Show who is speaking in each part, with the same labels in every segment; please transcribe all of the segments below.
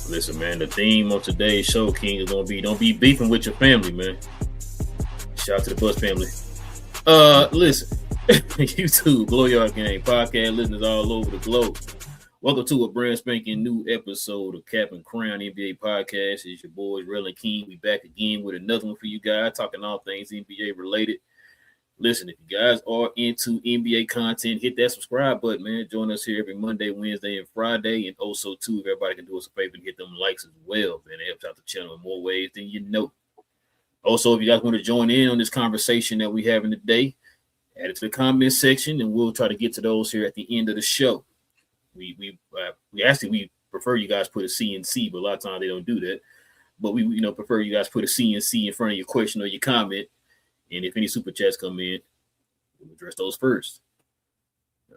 Speaker 1: Listen, man, the theme of today's show, King, is gonna be don't be beefing with your family, man. Shout out to the Bus family. Listen, YouTube, Glow Yard Gang, podcast listeners all over the globe. Welcome to a brand spanking new episode of Cap and Crown NBA Podcast. It's your boys, Relle and King. We back again with another one for you guys, talking all things NBA related. Listen, if you guys are into NBA content, hit that subscribe button, man. Join us here every Monday, Wednesday, and Friday. And also, too, if everybody can do us a favor and hit them likes as well, man. It helps out the channel in more ways than you know. Also, if you guys want to join in on this conversation that we're having today, add it to the comment section, and we'll try to get to those here at the end of the show. We prefer you guys put a C and C, but a lot of times they don't do that. But we prefer you guys put a C and C in front of your question or your comment. And if any super chats come in, we'll address those first.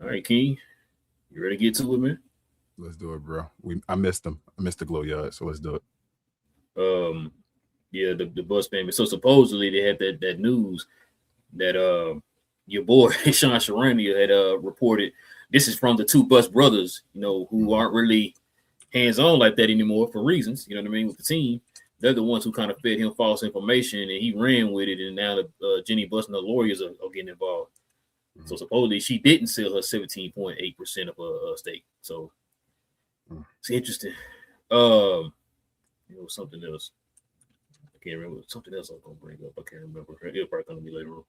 Speaker 1: All right, King, you ready to get to it, man?
Speaker 2: Let's do it, bro. I missed them. I missed the Glow Yard, so let's do it.
Speaker 1: Yeah, the Bus family. So supposedly they had that news that your boy Sean Sharania had reported. This is from the two Bus brothers, who aren't really hands-on like that anymore for reasons, you know what I mean, with the team. They're the ones who kind of fed him false information, and he ran with it, and now Jenny Bus and the lawyers are getting involved. Mm-hmm. So supposedly she didn't sell her 17.8% of her stake. So it's interesting. Something else. I can't remember. Something else I was going to bring up. I can't remember. It'll probably come to me later on.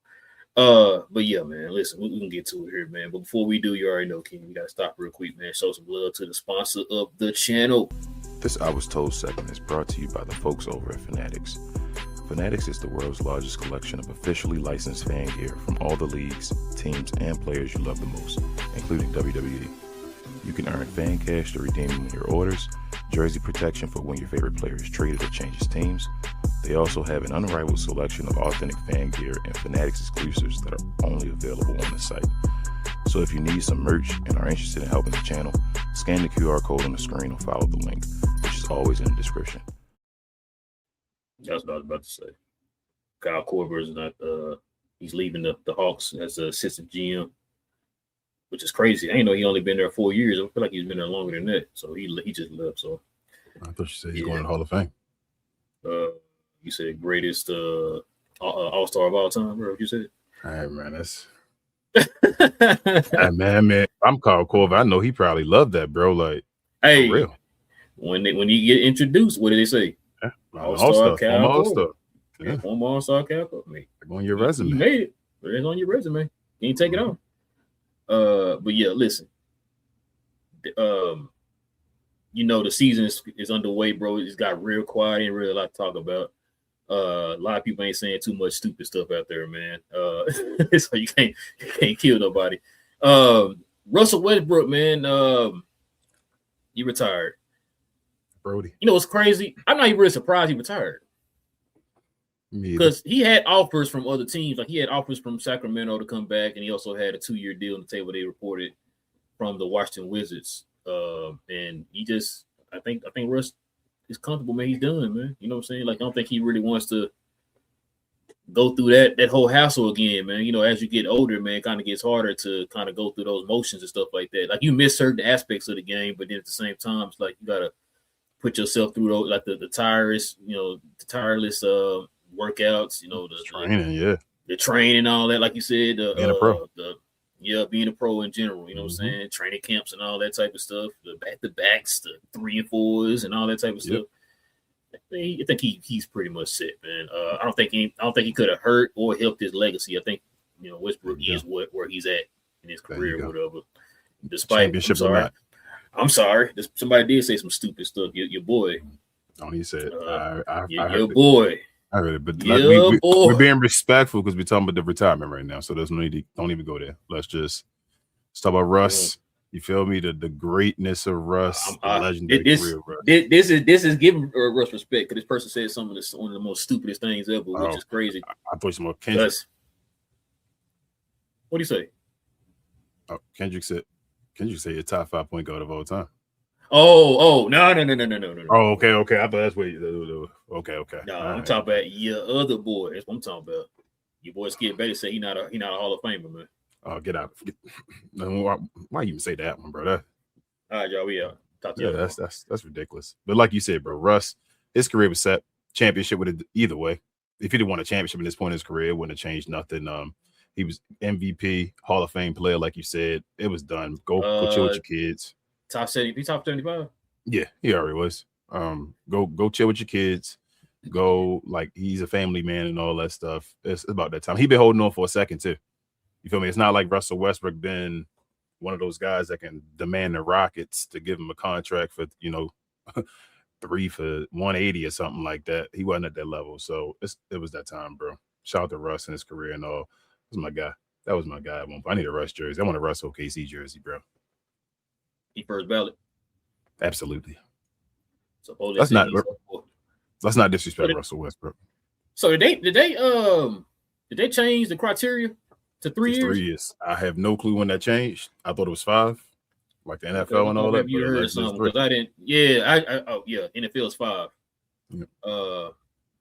Speaker 1: But yeah, man, listen, we can get to it here, man. But before we do, you already know, King, we got to stop real quick, man. Show some love to the sponsor of the channel.
Speaker 3: This I Was Told segment is brought to you by the folks over at Fanatics. Fanatics is the world's largest collection of officially licensed fan gear from all the leagues, teams, and players you love the most, including WWE. You can earn fan cash to redeem when your orders, jersey protection for when your favorite player is traded or changes teams. They also have an unrivaled selection of authentic fan gear and Fanatics exclusives that are only available on the site. So if you need some merch and are interested in helping the channel, scan the QR code on the screen or follow the link, which is always in the description.
Speaker 1: That's what I was about to say. Kyle Korver is not he's leaving the Hawks as an assistant GM, which is crazy. I didn't know he only been there 4 years. I feel like he's been there longer than that. So he just left. So
Speaker 2: I thought you said he's going to the Hall of Fame.
Speaker 1: You said greatest all-star of all time, bro. You said.
Speaker 2: All right, man. That's man. I'm Kyle Korver. I know he probably loved that, bro. Like,
Speaker 1: hey,
Speaker 2: for real.
Speaker 1: When you get introduced, what did they say?
Speaker 2: Yeah.
Speaker 1: All-star Cal
Speaker 2: All-star.
Speaker 1: Yeah, former All-Star Cal Korver.
Speaker 2: On your resume.
Speaker 1: You made it. It's on your resume. You ain't take it off. But yeah, listen. The season is underway, bro. It's got real quiet. Ain't really a lot to talk about. A lot of people ain't saying too much stupid stuff out there, man. So you can't kill nobody. Russell Westbrook, man, he retired.
Speaker 2: Brody.
Speaker 1: You know what's crazy? I'm not even really surprised he retired. Because he had offers from other teams. Like he had offers from Sacramento to come back, and he also had a 2-year deal on the table they reported from the Washington Wizards. And he just, I think Russ is comfortable, man. He's done, man. You know what I'm saying? Like, I don't think he really wants to go through that whole hassle again, man. As you get older, man, it kind of gets harder to kind of go through those motions and stuff like that. Like, you miss certain aspects of the game, but then at the same time, it's like you got to put yourself through those, like the tireless workouts, the
Speaker 2: training, the
Speaker 1: training, all that, like you said,
Speaker 2: being a pro.
Speaker 1: Yeah, being a pro in general, you know what I'm saying? Training camps and all that type of stuff, the back-to-backs, the 3 and 4s, and all that type of stuff. I think he's pretty much set, man. I don't think he could have hurt or helped his legacy. I think Westbrook is where he's at in his career or whatever. Despite
Speaker 2: championship or not.
Speaker 1: I'm sorry. Somebody did say some stupid stuff. Your boy.
Speaker 2: Oh, he said,
Speaker 1: your boy.
Speaker 2: I heard it, but we're being respectful because we're talking about the retirement right now. So there's no need to, don't even go there. Let's just talk about Russ. You feel me? The greatness of Russ, the legendary career of Russ.
Speaker 1: This is giving Russ respect because this person said something that's one of the most stupidest things ever, which is crazy.
Speaker 2: I thought some more Kendrick.
Speaker 1: What do you say?
Speaker 2: Oh, Kendrick said your top 5 point guard of all time.
Speaker 1: Oh, no.
Speaker 2: Oh, okay. I thought that's what you okay.
Speaker 1: No, I'm talking about your other boy. That's what I'm talking about. Your boy Skip Bayless said he not a Hall of Famer, man.
Speaker 2: Oh, get out. Why you even say that one, bro?
Speaker 1: All right, y'all, we out.
Speaker 2: That's ridiculous. But like you said, bro, Russ, his career was set. Championship would have either way. If he didn't win a championship at this point in his career, it wouldn't have changed nothing. He was MVP, Hall of Fame player, like you said. It was done. Go chill with your kids.
Speaker 1: Top 70, top 75?
Speaker 2: Yeah, he already was. Go chill with your kids. Go, like, he's a family man and all that stuff. It's about that time. He been holding on for a second too. You feel me? It's not like Russell Westbrook been one of those guys that can demand the Rockets to give him a contract for 3 for 180 or something like that. He wasn't at that level. So it was that time, bro. Shout out to Russ and his career and all. That was my guy. That was my guy at one point. I need a Russ jersey. I want a Russ OKC jersey, bro.
Speaker 1: He first ballot.
Speaker 2: Absolutely.
Speaker 1: So
Speaker 2: let's not disrespect Russell Westbrook.
Speaker 1: So did they change the criteria to 3 years?
Speaker 2: 3 years. I have no clue when that changed. I thought it was 5, like the NFL and all that.
Speaker 1: You heard something because I didn't. Yeah, NFL is 5.
Speaker 2: Yeah.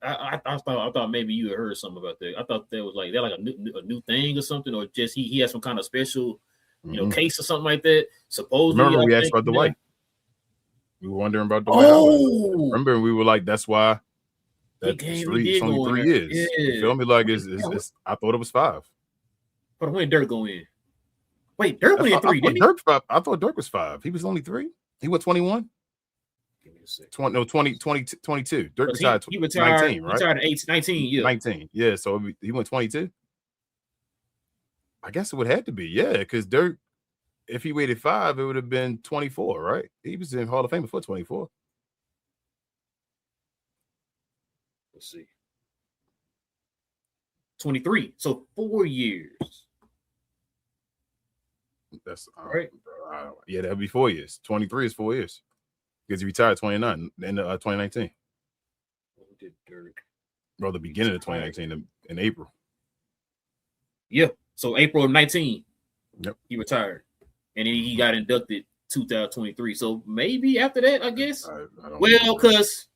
Speaker 1: I thought maybe you had heard something about that. I thought that was like a new thing or something, or just he had some kind of special case or something like that. Supposedly,
Speaker 2: remember we asked about Dwight. We were wondering about Dwight. Remember we were like, that's why it's only 3 years. Yeah. You feel me? Like it's I thought it was 5.
Speaker 1: But when Dirk go in? Wait, Dirk went in 3, didn't he?
Speaker 2: I thought Dirk was 5. He was only 3. He went 21.
Speaker 1: Give me a second.
Speaker 2: 22. Dirk
Speaker 1: retired. He retired 19, right? Retired at 19, yeah.
Speaker 2: 19, yeah. So he went 22. I guess it would have to be, yeah, because Dirk, if he waited 5, it would have been 24, right? He was in Hall of Fame before 24.
Speaker 1: Let's see. 23. So 4 years.
Speaker 2: That's right. Yeah, that'd be 4 years. 23 is 4 years because he retired 29 in 2019.
Speaker 1: What did Dirk?
Speaker 2: Bro, the beginning of 2019 in April.
Speaker 1: Yeah. So April of 19.
Speaker 2: Yep.
Speaker 1: He retired, and then he got inducted 2023. So maybe after that, I guess.
Speaker 2: I don't
Speaker 1: know. Because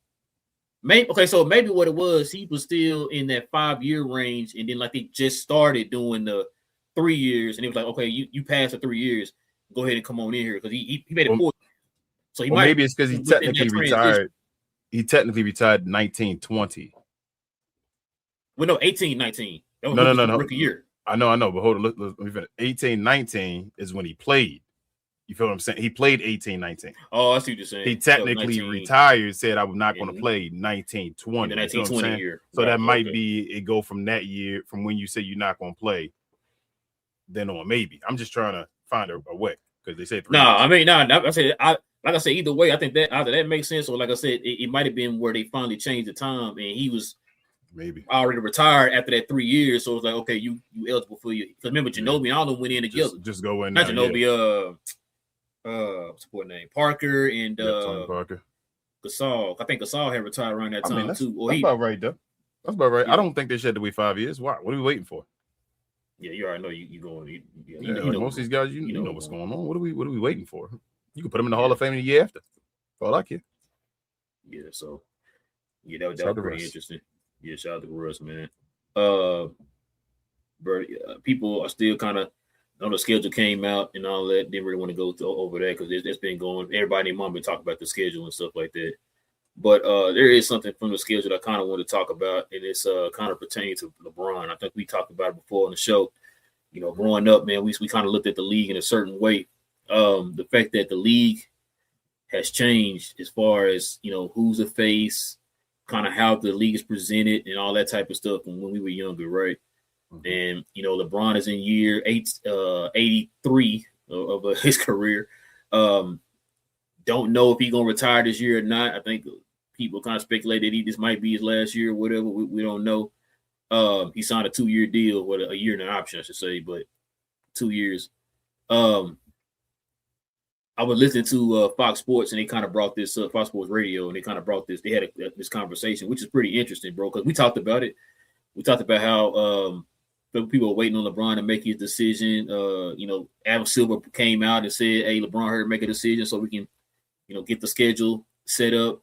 Speaker 1: so maybe what it was, he was still in that 5-year range, and then like they just started doing the 3 years, and it was like, okay, you passed the 3 years, go ahead and come on in here because he made it 4. So
Speaker 2: maybe it's because he technically retired. He technically retired 1920.
Speaker 1: Well, no, 18-19. That was
Speaker 2: no.
Speaker 1: Rookie year.
Speaker 2: I know, but hold on. Let me finish. 18-19 is when he played. You feel what I'm saying? He played 18-19.
Speaker 1: Oh, I see what you're saying.
Speaker 2: He technically retired, said I was not going to play 19-20.
Speaker 1: The 19-20 year.
Speaker 2: So that might be it go from that year, from when you say you're not going to play, then on maybe. I'm just trying to find a way because they said 3 years.
Speaker 1: I mean, like I said, either way, I think that either that makes sense, or like I said, it might have been where they finally changed the time, and he was
Speaker 2: maybe already
Speaker 1: retired after that 3 years. So it's like, okay, you eligible for you. Because remember, Ginobili and all of them went in together.
Speaker 2: Just go in.
Speaker 1: Not Ginobili, what's the name? Parker and
Speaker 2: Parker.
Speaker 1: Gasol. I think Gasol had retired around that time too.
Speaker 2: That's about right, though. That's about right. Yeah. I don't think they should have to wait 5 years. Why? What are we waiting for?
Speaker 1: Yeah, you already know you going.
Speaker 2: You know, most of these guys, you know what's going on. What are we waiting for? You can put them in the Hall of Fame the year after. That's all I care.
Speaker 1: Yeah. So that was pretty interesting. Yeah, shout out to Russ, man. But people are still kind of, the schedule came out and all that. Didn't really want to go over that because it's been going. Everybody and mom been talking about the schedule and stuff like that. But there is something from the schedule that I kind of want to talk about, and it's kind of pertaining to LeBron. I think we talked about it before on the show. growing up, man, we kind of looked at the league in a certain way. The fact that the league has changed as far as, who's a face, kind of how the league is presented and all that type of stuff from when we were younger, right? Mm-hmm. And, LeBron is in year 83 of his career. Don't know if he's going to retire this year or not. I think people kind of speculate that this might be his last year or whatever. We don't know. He signed a 2-year deal, with a year and an option, I should say, but 2 years. I was listening to Fox Sports, and they kind of brought this up, Fox Sports Radio, and they kind of brought this. They had this conversation, which is pretty interesting, bro, because we talked about it. We talked about how people were waiting on LeBron to make his decision. Adam Silver came out and said, "Hey, LeBron heard make a decision so we can, get the schedule set up."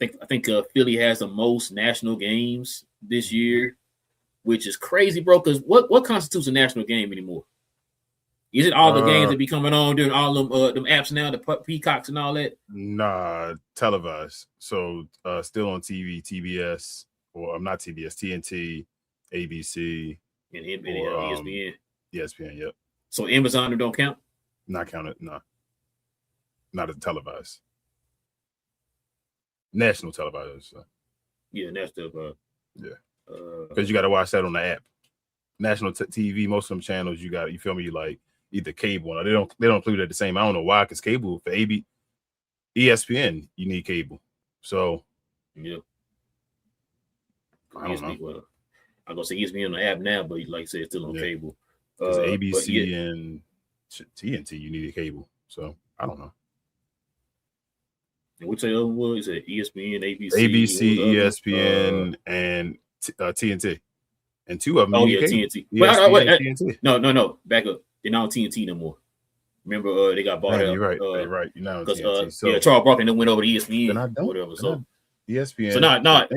Speaker 1: I think Philly has the most national games this year, which is crazy, bro. Because what constitutes a national game anymore? Is it all the games that be coming on during all them apps now, the Peacocks and all that?
Speaker 2: Nah, televised. So still on TV, TBS, or not TBS, TNT, ABC,
Speaker 1: and ESPN.
Speaker 2: ESPN, yep.
Speaker 1: So Amazon don't count?
Speaker 2: Not counted, no. Not as televised. National televised. So.
Speaker 1: Yeah, national.
Speaker 2: Yeah. Because you got to watch that on the app. National TV, most of them channels you feel me, like either cable or they don't include it the same. I don't know why, because cable for ESPN, you need cable. So
Speaker 1: yeah.
Speaker 2: I don't know.
Speaker 1: Well, I'm gonna say ESPN on the app now, but like I said, it's still on cable.
Speaker 2: ABC and TNT, you need a cable. So I don't know.
Speaker 1: And what's the other one? Is it ESPN,
Speaker 2: ABC, ESPN, and TNT. And two of them.
Speaker 1: Oh, yeah, TNT.
Speaker 2: TNT.
Speaker 1: No. Back up. They're not on TNT no more. Remember, they got bought out.
Speaker 2: You're right. You're right. You're not on TNT.
Speaker 1: So, Charles Barkley then went over to ESPN or whatever. So
Speaker 2: ESPN.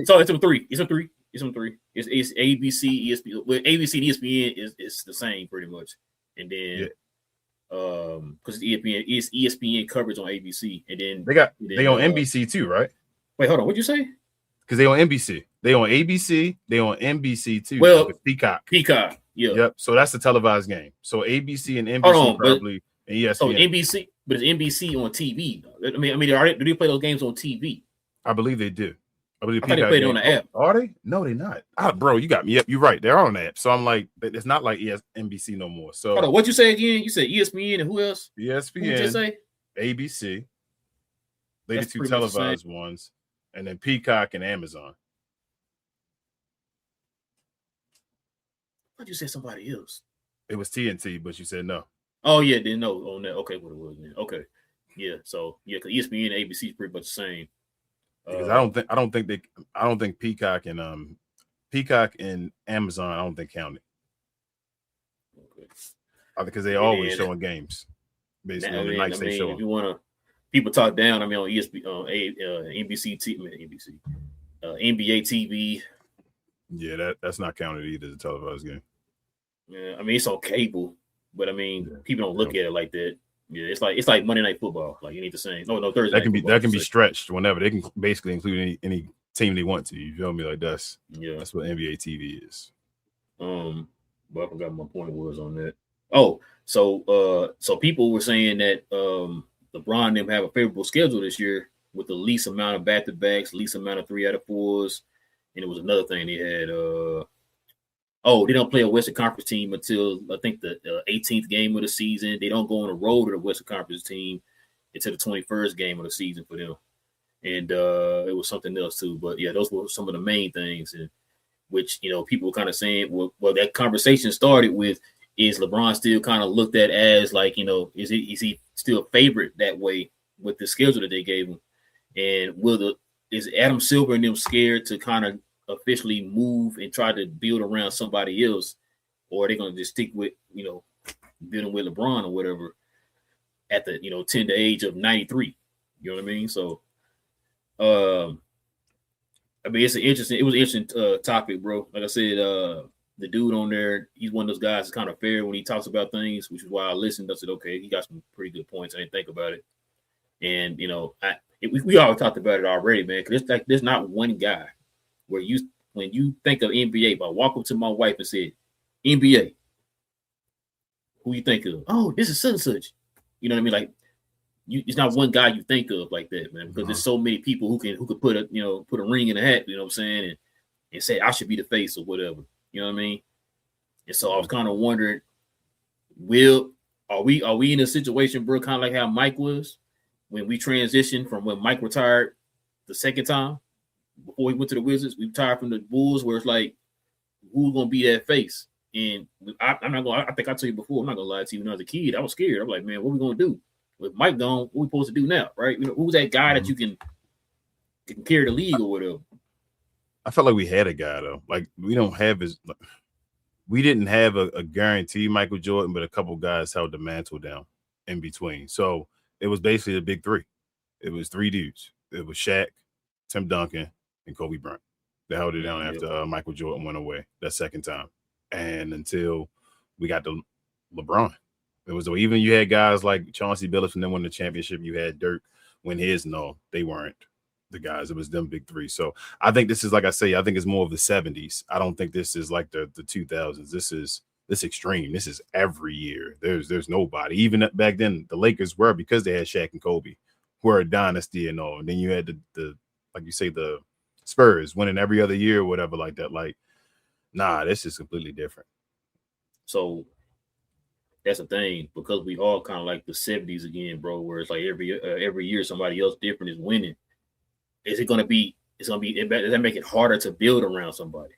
Speaker 1: So it's on three. It's on three. It's ABC, ESPN. Well, ABC and ESPN is the same pretty much. And then because it's ESPN coverage on ABC, and then
Speaker 2: they on NBC too, right?
Speaker 1: Wait, hold on. What'd you say?
Speaker 2: Because they on NBC, they on ABC, they on NBC too.
Speaker 1: Well,
Speaker 2: Peacock,
Speaker 1: yeah.
Speaker 2: Yep. So that's the televised game. So ABC and NBC probably and ESPN.
Speaker 1: So NBC, but it's NBC on TV. I mean, do they play those games on TV?
Speaker 2: I believe they do. I believe
Speaker 1: they play it on the app.
Speaker 2: Are they? No, they're not. Bro, you got me. Yep, you're right. They're on the app. So I'm like, it's not like NBC no more. So
Speaker 1: hold on, what'd you say again? You said ESPN and who else?
Speaker 2: ESPN.
Speaker 1: What'd you say?
Speaker 2: ABC. They the two televised ones, and then Peacock and Amazon.
Speaker 1: Why'd you say somebody else?
Speaker 2: It was TNT, but you said no.
Speaker 1: Oh yeah, didn't know on that. Okay, what it was then. Okay, yeah. So yeah, because ESPN and ABC is pretty much the same.
Speaker 2: Because I don't think Peacock and Amazon I don't think counted.
Speaker 1: Okay.
Speaker 2: Because they always showing games basically on the nights they show.
Speaker 1: If you want to, people talk down. I mean, on ESPN, NBC NBA TV.
Speaker 2: Yeah, that's not counted either as a televised game.
Speaker 1: Yeah, I mean it's on cable, but I mean people don't look at it like that. Yeah, it's like Monday Night Football. Like you need the same. No Thursday.
Speaker 2: That can be stretched whenever. They can basically include any team they want to. You feel me? Like that's what NBA TV is.
Speaker 1: But I forgot my point was on that. Oh, so people were saying that LeBron and them have a favorable schedule this year with the least amount of back-to-backs, least amount of 3 out of 4s, and it was another thing they had. They don't play a Western Conference team until I think the 18th game of the season. They don't go on the road to the Western Conference team until the 21st game of the season for them. And it was something else too. But yeah, those were some of the main things, and which people were kind of saying. Well, that conversation started with: is LeBron still kind of looked at as like is he still a favorite that way with the schedule that they gave him? And is Adam Silver and them scared to kind of officially move and try to build around somebody else, or are they going to just stick with building with LeBron or whatever at the tender age of 93? You know what I mean? So I mean it was an interesting topic, bro. Like I said, the dude on there, he's one of those guys that's kind of fair when he talks about things, which is why I listened. I said, okay, he got some pretty good points. I didn't think about it. And we all talked about it already, man, because it's like there's not one guy where when you think of NBA, if I walk up to my wife and said, NBA, who you think of? Oh, this is such and such. You know what I mean? Like, it's not one guy you think of like that, man, because there's so many people who could put a ring in a hat. You know what I'm saying? And say I should be the face or whatever. You know what I mean? And so I was kind of wondering, are we in a situation, bro, kind of like how Mike was when we transitioned from when Mike retired the second time before he went to the Wizards? We retired from the Bulls, where it's like, who's gonna be that face? And I'm not gonna. I think I told you before. I'm not gonna lie to you. When I was a kid, I was scared. I'm like, man, what we gonna do with Mike gone? What we supposed to do now, right? You know, who's that guy that you can carry the league or whatever?
Speaker 2: I felt like we had a guy though. Like we didn't have a guarantee Michael Jordan, but a couple guys held the mantle down in between. So it was basically the big three. It was three dudes. It was Shaq, Tim Duncan, and Kobe Bryant. They held it down after Michael Jordan went away that second time. And until we got to LeBron. It was even you had guys like Chauncey Billups and then won the championship. You had Dirk win his. No, they weren't the guys. It was them big three. So I think this is, like I say, I think it's more of the 70s. I don't think this is like the 2000s. This is extreme. This is every year. There's nobody. Even back then, the Lakers were, because they had Shaq and Kobe, were a dynasty and all. And then you had the like you say, the Spurs winning every other year or whatever like that. Like, nah, this is completely different.
Speaker 1: So that's the thing, because we all kind of like the 70s again, bro, where it's like every year somebody else different is winning. Is it gonna be? Does that make it harder to build around somebody?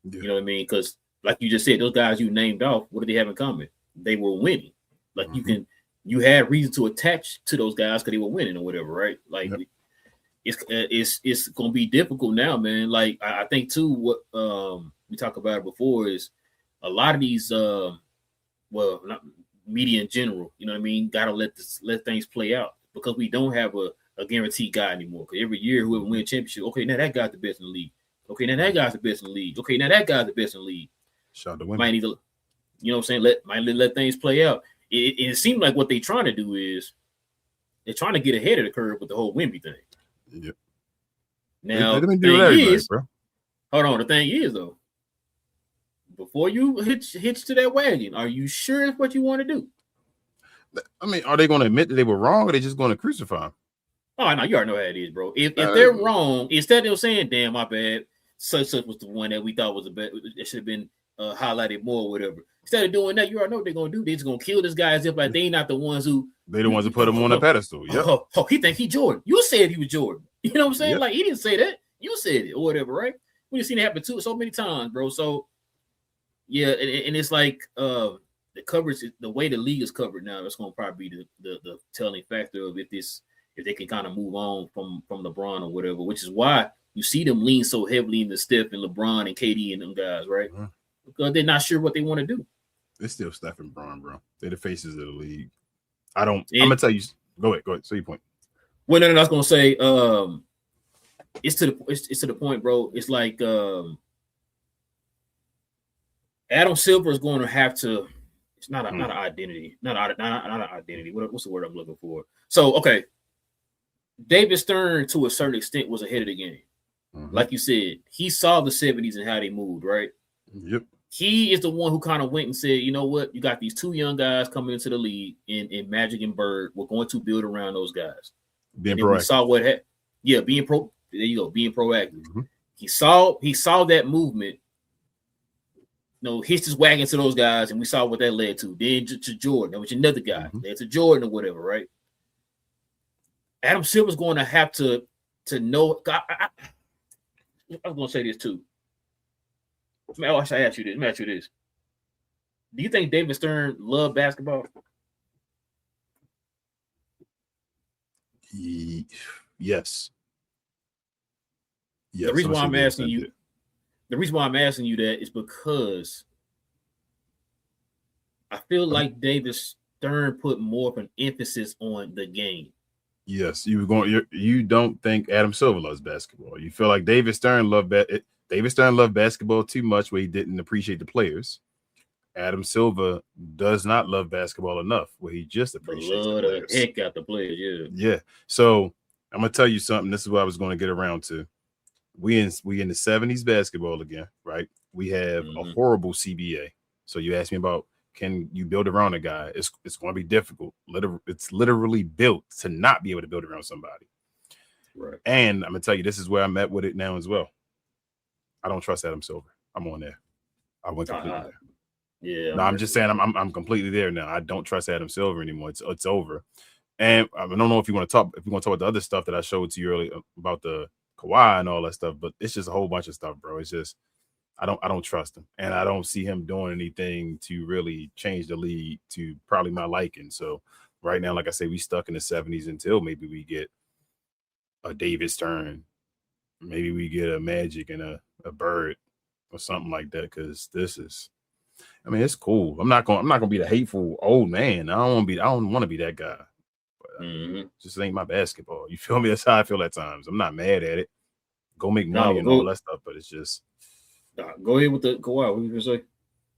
Speaker 1: Yeah. You know what I mean? Because like you just said, those guys you named off, what do they have in common? They were winning. Like you had reason to attach to those guys because they were winning or whatever, right? Like it's gonna be difficult now, man. Like I think too, what we talked about it before is a lot of these not media in general, you know what I mean, gotta let things play out, because we don't have a guaranteed guy anymore. Because every year whoever wins championship, okay, now that guy's the best in the league. Okay, now that guy's the best in the league. Okay, now that guy's the best in the league.
Speaker 2: Shout out to women.
Speaker 1: Might need to, you know what I'm saying, let things play out. It seems like what they're trying to do is they're trying to get ahead of the curve with the whole Wemby thing.
Speaker 2: Yep.
Speaker 1: Now,
Speaker 2: the thing is, bro.
Speaker 1: Hold on. The thing is, though, before you hitch to that wagon, are you sure it's what you want to do?
Speaker 2: I mean, are they going to admit that they were wrong, or are they just going to crucify them?
Speaker 1: Oh, no, you already know how it is, bro. If they're wrong, instead of saying, damn, my bad, such was the one that we thought was the best, it should have been highlighted more or whatever. Instead of doing that, you already know what they're going to do. They're just going to kill this guy as if like they not the ones who...
Speaker 2: They the ones who put him on a pedestal. Yeah.
Speaker 1: He think he Jordan. You said he was Jordan. You know what I'm saying? Yep. Like, he didn't say that. You said it or whatever, right? We've seen it happen too so many times, bro. So, yeah, and it's like the coverage, the way the league is covered now, that's going to probably be the telling factor of if they can kind of move on from LeBron or whatever, which is why you see them lean so heavily into Steph and LeBron and KD and them guys, right? Mm-hmm. Because they're not sure what they want to do.
Speaker 2: It's still Steph and LeBron, bro. They're the faces of the league. I'm gonna tell you. Go ahead. Say your point.
Speaker 1: Well, no, I was gonna say, it's to the point, bro. It's like Adam Silver is going to have to. It's not an identity, not an identity. What's the word I'm looking for? So, okay, David Stern to a certain extent was ahead of the game. Mm-hmm. Like you said, he saw the 70s and how they moved, right?
Speaker 2: Yep.
Speaker 1: He is the one who kind of went and said, you know what? You got these two young guys coming into the league in Magic and Bird. We're going to build around those guys.
Speaker 2: Being proactive. We
Speaker 1: saw what happened. Yeah, being proactive. Mm-hmm. He saw that movement, hitched his wagon to those guys, and we saw what that led to. Then to Jordan, which another guy led to Jordan or whatever, right? Adam Silver's going to have to know. I was going to say this too. I should ask you this. Let me ask you this. Do you think David Stern loved basketball?
Speaker 2: Yes.
Speaker 1: The reason why I'm asking you that is because I feel like David Stern put more of an emphasis on the game.
Speaker 2: Yes, you don't think Adam Silver loves basketball. You feel like David Stern loved basketball too much, where he didn't appreciate the players. Adam Silver does not love basketball enough, where he just appreciates the players.
Speaker 1: The heck out the players,
Speaker 2: yeah. So I'm gonna tell you something. This is what I was going to get around to. We in the 70s basketball again, right? We have a horrible CBA. So you asked me about can you build around a guy? It's going to be difficult. It's literally built to not be able to build around somebody.
Speaker 1: Right.
Speaker 2: And I'm gonna tell you, this is where I'm at with it now as well. I don't trust Adam Silver. I'm on there. I went completely there.
Speaker 1: Yeah.
Speaker 2: No, I'm just saying I'm completely there now. I don't trust Adam Silver anymore. It's over. And I don't know if you want to talk about the other stuff that I showed to you earlier about the Kawhi and all that stuff, but it's just a whole bunch of stuff, bro. It's just I don't trust him, and I don't see him doing anything to really change the league to probably my liking. So right now, like I say, we stuck in the 70s until maybe we get a David Stern, maybe we get a Magic and a Bird or something like that. Because this is, I mean, it's cool. I'm not gonna be the hateful old man. I don't want to be that guy. But just ain't my basketball. You feel me? That's how I feel at times. I'm not mad at it. Go make money and all that stuff, but it's just.
Speaker 1: Go ahead with the Kawhi. What you gonna say?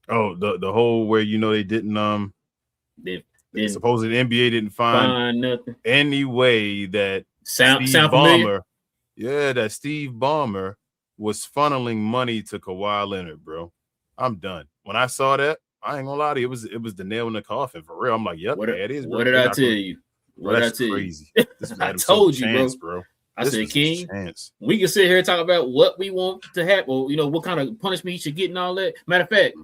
Speaker 2: Oh, the whole where they didn't supposedly the NBA didn't find
Speaker 1: nothing
Speaker 2: any way that
Speaker 1: sound
Speaker 2: Steve
Speaker 1: familiar?
Speaker 2: Ballmer, that Steve Ballmer was funneling money to Kawhi Leonard, bro. I'm done. When I saw that, I ain't gonna lie to you, it was the nail in the coffin for real. I'm like, yep, that is.
Speaker 1: What did I tell you?
Speaker 2: What did I tell crazy. You? This
Speaker 1: I told you,
Speaker 2: chance, bro.
Speaker 1: I said, King, we can sit here and talk about what we want to happen, or what kind of punishment he should get and all that. Matter of fact,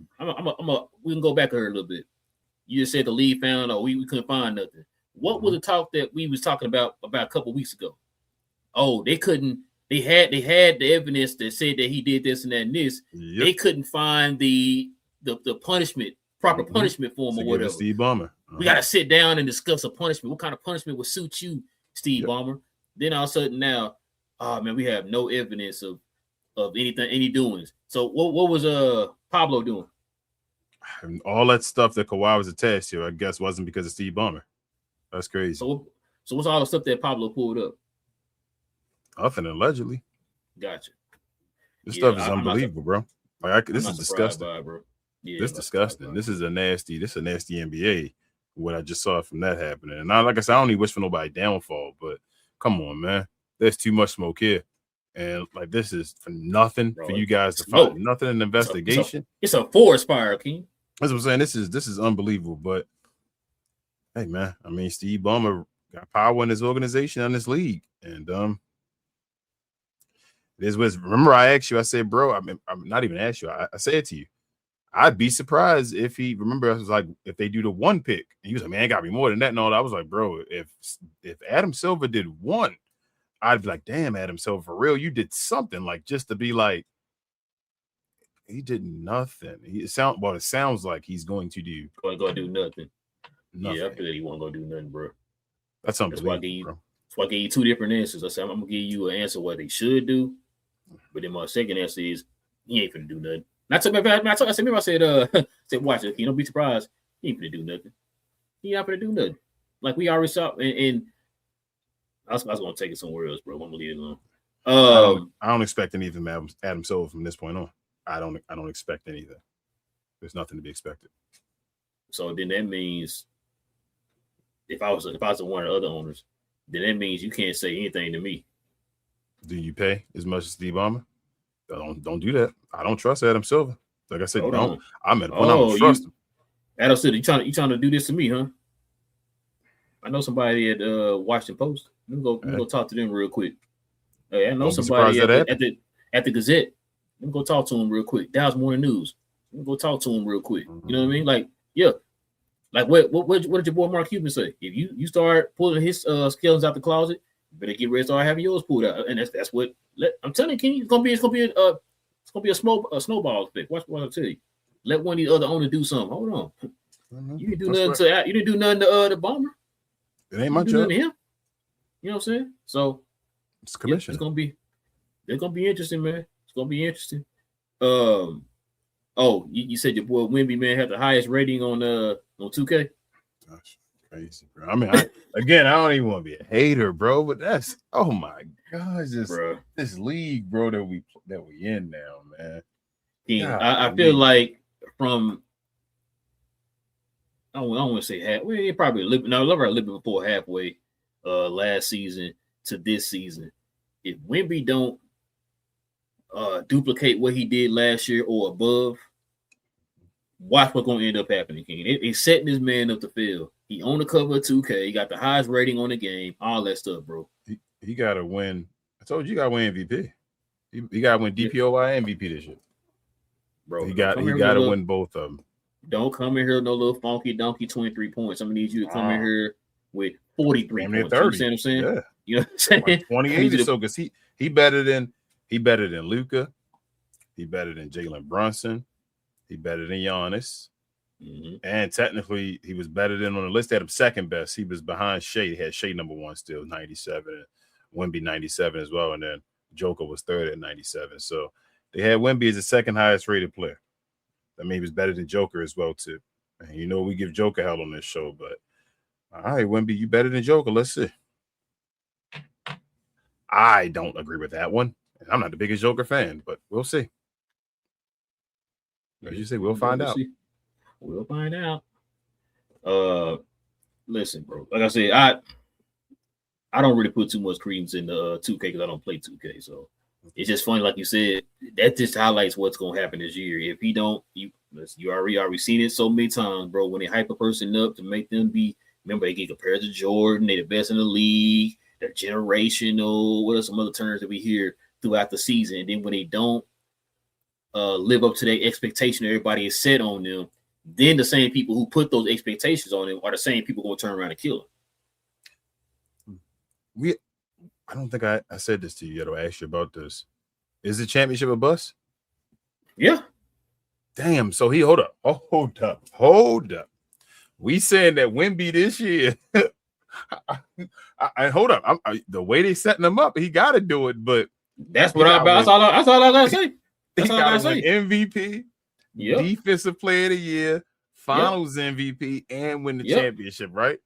Speaker 1: we can go back here a little bit. You just said the league found, or we couldn't find nothing. What was the talk that we was talking about a couple of weeks ago? Oh, they couldn't. They had the evidence that said that he did this and that and this. Yep. They couldn't find the punishment, proper punishment for him or whatever.
Speaker 2: Steve Ballmer.
Speaker 1: We got to sit down and discuss a punishment. What kind of punishment would suit you, Steve Ballmer? Then all of a sudden now, man, we have no evidence of anything, any doings. So what was Pablo doing?
Speaker 2: All that stuff that Kawhi was attached to, I guess, wasn't because of Steve Ballmer. That's crazy.
Speaker 1: So what's all the stuff that Pablo pulled up?
Speaker 2: Nothing, allegedly.
Speaker 1: Gotcha.
Speaker 2: This stuff is unbelievable, bro. Like this is disgusting.
Speaker 1: Bro. Yeah,
Speaker 2: this is disgusting. This is a nasty NBA. What I just saw from that happening. And like I said, I don't even wish for nobody downfall, but come on, man. There's too much smoke here. And like this is for nothing, bro, for you guys to find nothing in the investigation.
Speaker 1: It's a forest fire, King.
Speaker 2: That's what I'm saying. This is unbelievable. But hey, man, I mean, Steve Ballmer got power in his organization and this league. And this was, remember I asked you, I said, bro, I'm not even asked you. I said to you, I'd be surprised if I was like, if they do the one pick. And he was like, man, it got to be more than that. And all that. I was like, bro, if Adam Silver did one, I'd be like, damn, Adam Silver, for real, you did something, like just to be like, he did nothing. It sounds like he's going to do.
Speaker 1: Going to do nothing. Yeah, I feel that he won't go do nothing, bro.
Speaker 2: That's unbelievable.
Speaker 1: That's why I gave you two different answers. I said, I'm going to give you an answer what they should do. But then my second answer is, he ain't finna do nothing. I said, watch it. You don't be surprised. He ain't finna do nothing. He not finna do nothing. Like we already saw, and I was gonna take it somewhere else, bro. I'm gonna leave it alone.
Speaker 2: I don't expect anything from Adam Silver from this point on. I don't expect anything. There's nothing to be expected.
Speaker 1: So then that means if I was one of the other owners, then that means you can't say anything to me.
Speaker 2: Do you pay as much as Steve Ballmer? Don't do that. I don't trust Adam Silver. Like I said, I'm at a point I don't trust him.
Speaker 1: Adam Silver, you trying to do this to me, huh? I know somebody at Washington Post. Let me go talk to them real quick. I know somebody at the Gazette. Let me go talk to him real quick. Dallas Morning News. Let me go talk to him real quick. You know what I mean? Like, yeah. Like what did your boy Mark Cuban say? If you start pulling his skeletons out the closet, you better get ready to start having yours pulled out. And that's what I'm telling you, King. It's gonna be a snowball effect. Watch what I tell you. Let one of these other owners do something. Hold on. You didn't do nothing you didn't do nothing to Ballmer.
Speaker 2: It ain't my job.
Speaker 1: To him. You know what I'm saying? So
Speaker 2: it's commission.
Speaker 1: It's gonna be interesting, man. It's gonna be interesting. You said your boy Wemby, man, had the highest rating on 2K.
Speaker 2: Gosh, crazy, bro. I mean, I don't even want to be a hater, bro, but that's my gosh, this league, bro, that we in now, man.
Speaker 1: Yeah, I feel like from I don't want to say halfway, probably a little bit before halfway last season to this season. If Wemby don't duplicate what he did last year or above, Watch what's gonna end up happening, King. It's setting this man up to fail. He on the cover of 2K. He got the highest rating on the game. All that stuff, bro.
Speaker 2: He got to win. I told you got to win MVP. He got to win DPOY and MVP this year.
Speaker 1: Bro,
Speaker 2: he got to win both of them.
Speaker 1: Don't come in here with no little funky donkey 23 points. I'm gonna need you to come in here with 43 points.
Speaker 2: 30.
Speaker 1: You know what I'm saying?
Speaker 2: Yeah.
Speaker 1: You know what I'm saying?
Speaker 2: Like 28 or so, because he better than Luka. He better than Jalen Brunson. He better than Giannis.
Speaker 1: Mm-hmm.
Speaker 2: And technically, he was better than on the list. They had him second best. He was behind Shea. He had Shea number 1 still, 97. Wemby 97 as well. And then Joker was third at 97. So they had Wemby as the second highest rated player. That means he was better than Joker as well, too. And you know, we give Joker hell on this show, but all right, Wemby, you better than Joker. Let's see. I don't agree with that one. I'm not the biggest Joker fan, but we'll see. As you say, we'll find out.
Speaker 1: We'll find out. Listen, bro. Like I said, I don't really put too much credence in the 2K because I don't play 2K. So it's just funny, like you said, that just highlights what's gonna happen this year. If he don't, you already seen it so many times, bro. When they hype a person up to make them be, remember they get compared to Jordan, they the best in the league, they're generational. What are some other terms that we hear throughout the season? And then when they don't live up to their expectation everybody is set on them, then the same people who put those expectations on them are the same people going to turn around and kill them.
Speaker 2: I don't think I said this to you yet or asked you about this. Is the championship a bust?
Speaker 1: Yeah.
Speaker 2: Damn. So hold up. We saying that Wemby this year. I hold up. The way they setting him up, he got to do it. But
Speaker 1: that's all I gotta say.
Speaker 2: That's all I gotta say. MVP,
Speaker 1: yep.
Speaker 2: Defensive Player of the Year, Finals MVP, and win the championship. Right?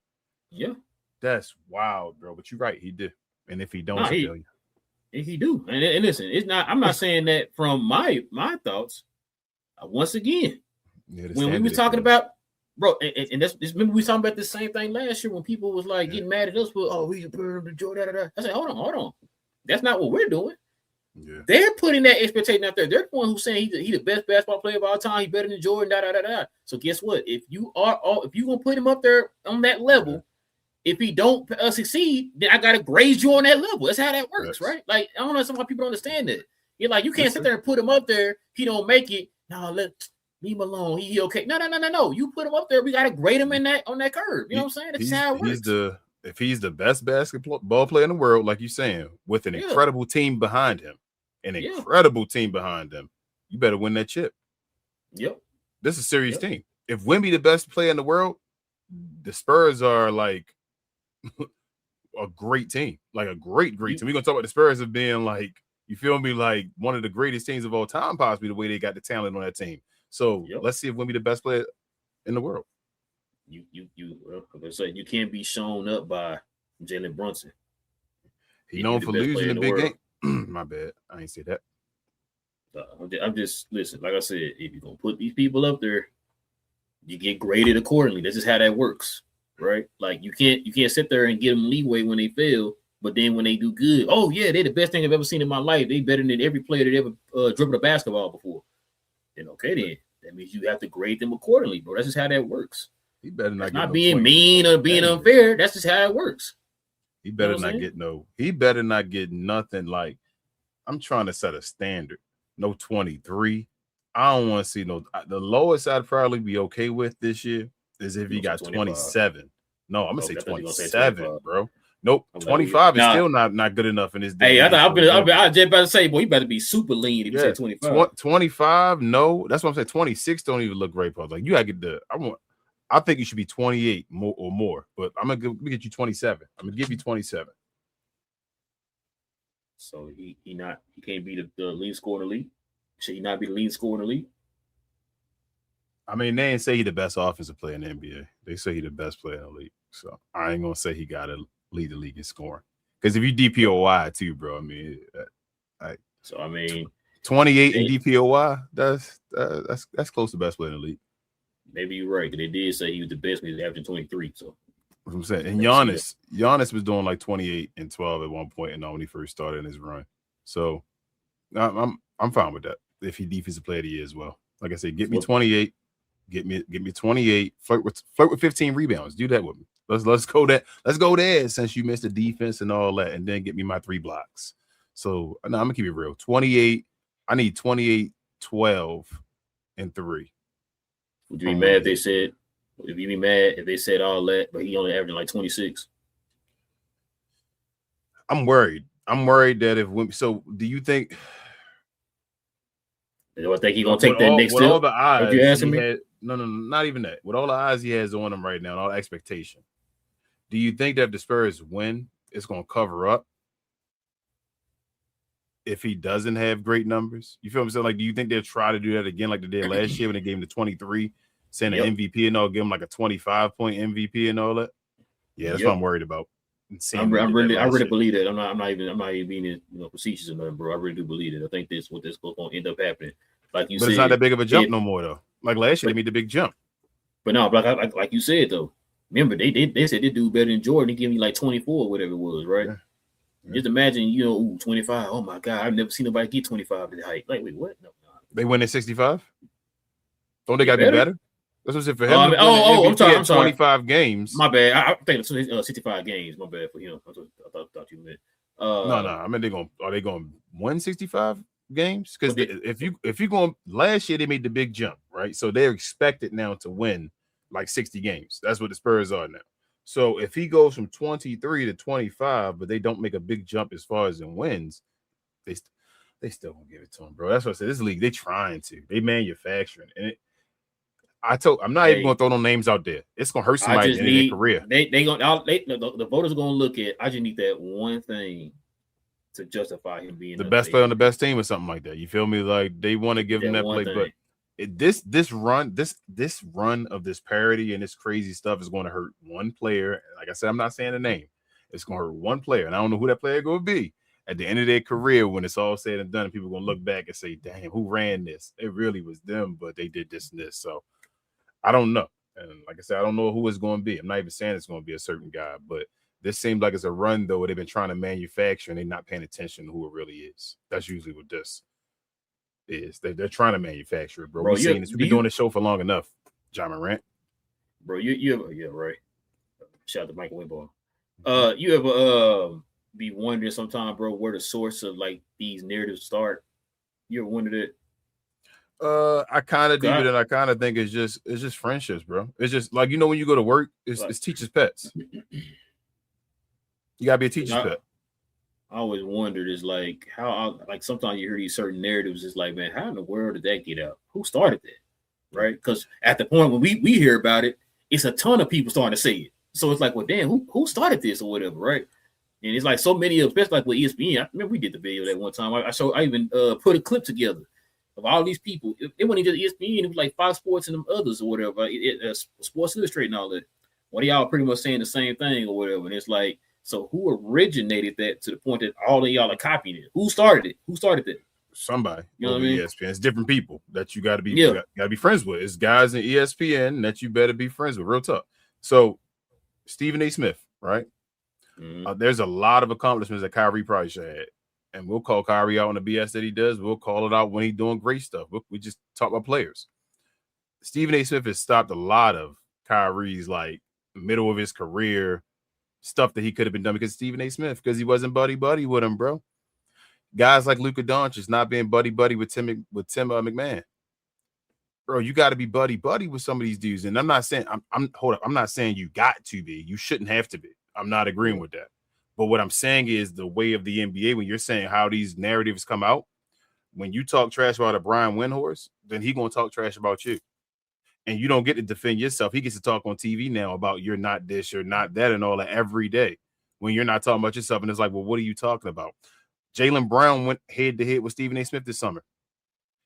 Speaker 1: Yeah.
Speaker 2: That's wild, bro. But you're right. He did. And if he don't,
Speaker 1: he do. And listen, it's not. I'm not saying that from my thoughts. Once again, when we was talking about, bro, and that's remember we was talking about the same thing last year when people was like getting mad at us for we compared him to Jordan. I said, hold on. That's not what we're doing.
Speaker 2: Yeah.
Speaker 1: They're putting that expectation out there. They're the one who's saying he's the best basketball player of all time. He's better than Jordan. So guess what? If you gonna put him up there on that level, if he don't succeed, then I gotta grade you on that level. That's how that works, right? Like I don't know some people don't understand that. You're like you can't sit there and put him up there. He don't make it. No, leave him alone. He okay. No. You put him up there. We gotta grade him on that curve. You know what I'm saying? That's how it works.
Speaker 2: If he's the best basketball player in the world, like you're saying, with an incredible team behind him. You better win that chip.
Speaker 1: Yep.
Speaker 2: This is a serious team. If Wemby the best player in the world, the Spurs are like a great team. Like a great team. We're gonna talk about the Spurs as being like, you feel me, like one of the greatest teams of all time, possibly the way they got the talent on that team. So let's see if Wemby the best player in the world.
Speaker 1: You can't be shown up by Jalen Brunson.
Speaker 2: He known for losing the big game. My bad. I ain't say that.
Speaker 1: I'm just listen. Like I said, if you're gonna put these people up there, you get graded accordingly. This is how that works, right? Like you can't sit there and give them leeway when they fail, but then when they do good, oh yeah, they're the best thing I've ever seen in my life. They better than every player that ever dribbled a basketball before. Then then that means you have to grade them accordingly, bro. That's just how that works.
Speaker 2: He better
Speaker 1: not being mean or being unfair. That's just how it works.
Speaker 2: He better not get He better not get nothing. Like I'm trying to set a standard. No 23. I don't want to see no. The lowest I'd probably be okay with this year is if he got 27. No, I'm gonna say 27, bro. Nope, 25 is still not good enough in this day.
Speaker 1: Hey, I just about to say, boy, you better be super lean if you say 25.
Speaker 2: 25, no. That's what I'm saying. 26 don't even look great, bro. Like you gotta get I think you should be 28 or more, but I'm gonna get you 27. I'm gonna give you 27.
Speaker 1: So he can't be the lead scorer in the league. Should he not be the lead scorer in the league?
Speaker 2: I mean, they ain't say he's the best offensive player in the NBA. They say he's the best player in the league. So I ain't gonna say he got to lead the league in scoring. Because if you DPOY too, bro, I mean, 28 in DPOY, that's close to best player in the league.
Speaker 1: Maybe you're right. They did say he was the best, but he was averaging 23. So
Speaker 2: what I'm saying, and Giannis was doing like 28 and 12 at one point, and when he first started in his run. So I'm fine with that. If he defensive player of the year as well, like I said, get me 28. Get me 28. Flirt with 15 rebounds. Do that with me. Let's go that. Let's go there since you missed the defense and all that, and then get me my 3 blocks. So no, I'm gonna keep it real. 28. I need 28, 12, and 3.
Speaker 1: Would you be mad if they said? Would you be mad if they said all that, but he only averaging like 26?
Speaker 2: I'm worried. I'm worried that so do you think?
Speaker 1: Do I think he's gonna take that next step?
Speaker 2: With all the eyes,
Speaker 1: you asking me?
Speaker 2: No, not even that. With all the eyes he has on him right now, and all the expectation, do you think that if the Spurs win, it's gonna cover up if he doesn't have great numbers? You feel what I'm saying? Like, do you think they'll try to do that again like they did last year when they gave him the 23, saying an MVP and all, give him like a 25-point MVP and all that? Yeah, that's what I'm worried about.
Speaker 1: I really believe it. I'm not even being facetious or nothing, bro. I really do believe it. I think this is gonna end up happening. Like you said,
Speaker 2: it's not that big of a jump no more though. Like last year, they made the big jump.
Speaker 1: But no, like you said though. Remember, they said they do better than Jordan. They give me like 24 or whatever it was, right? Yeah. Just imagine, 25. Oh my God, I've never seen nobody get 25 at the height. Like, wait, what? No.
Speaker 2: They win at 65. Don't they got to be better? That's what I said for him.
Speaker 1: I'm sorry.
Speaker 2: 25 games.
Speaker 1: My bad. I think it's 65 games. My bad for him. I thought you meant.
Speaker 2: No. I mean, are they going to win 65 games? Because if you going last year, they made the big jump, right? So they're expected now to win like 60 games. That's what the Spurs are now. So if he goes from 23 to 25, but they don't make a big jump as far as in wins, they still won't give it to him, bro. That's what I said. This league, they trying to. They manufacturing. And I'm not even going to throw no names out there. It's going to hurt somebody in their career.
Speaker 1: The voters are going to look at, I just need that one thing to justify him being
Speaker 2: the best player on the best team or something like that. You feel me? Like they want to give him that play, but this run of this parity and this crazy stuff is going to hurt one player. Like I said, I'm not saying the name. It's going to hurt one player, and I don't know who that player going to be at the end of their career when it's all said and done. People are going to look back and say, "Damn, who ran this? It really was them, but they did this and this." So I don't know. And like I said, I don't know who it's going to be. I'm not even saying it's going to be a certain guy, but this seems like it's a run though. They've been trying to manufacture and they're not paying attention to who it really is. That's usually what this is. They're trying to manufacture it, bro. We've seen this. We've been doing this show for long enough, John Morant.
Speaker 1: Bro, yeah, right. Shout out to Michael Winball. You ever be wondering sometimes, bro, where the source of like these narratives start? You ever wondered it?
Speaker 2: I kind of do, but then I kind of think it's just friendships, bro. It's just like when you go to work, it's teachers' pets. You gotta be a teacher's pet.
Speaker 1: I always wondered is like how sometimes you hear these certain narratives. It's like, man, how in the world did that get out? Who started that? Right? Because at the point when we hear about it, it's a ton of people starting to say it. So it's like, well, damn, who started this or whatever, right? And it's like so many of, especially like with ESPN. I remember we did the video that one time. I even put a clip together of all these people. It wasn't just ESPN. It was like Fox Sports and them others or whatever. Sports Illustrated and all that. One of y'all pretty much saying the same thing or whatever. And it's like, so who originated that to the point that all of y'all are copying it? Who started it? Who started it?
Speaker 2: Somebody.
Speaker 1: You know what I mean?
Speaker 2: ESPN. It's different people that you got to be gotta be friends with. It's guys in ESPN that you better be friends with. Real tough. So Stephen A. Smith, right? Mm-hmm. There's a lot of accomplishments that Kyrie probably should have had. And we'll call Kyrie out on the BS that he does. We'll call it out when he's doing great stuff. We just talk about players. Stephen A. Smith has stopped a lot of Kyrie's like middle of his career stuff that he could have been done because Stephen A. Smith, because he wasn't buddy with him, bro. Guys like Luka Doncic not being buddy with Tim McMahon. Bro, you got to be buddy with some of these dudes. And I'm not saying I'm not saying you got to be. You shouldn't have to be. I'm not agreeing with that. But what I'm saying is the way of the NBA, when you're saying how these narratives come out, when you talk trash about a Brian Windhorst, then he going to talk trash about you. And you don't get to defend yourself. He gets to talk on TV now about you're not this, you're not that, and all that every day. When you're not talking about yourself, and it's like, well, what are you talking about? Jaylen Brown went head-to-head with Stephen A. Smith this summer.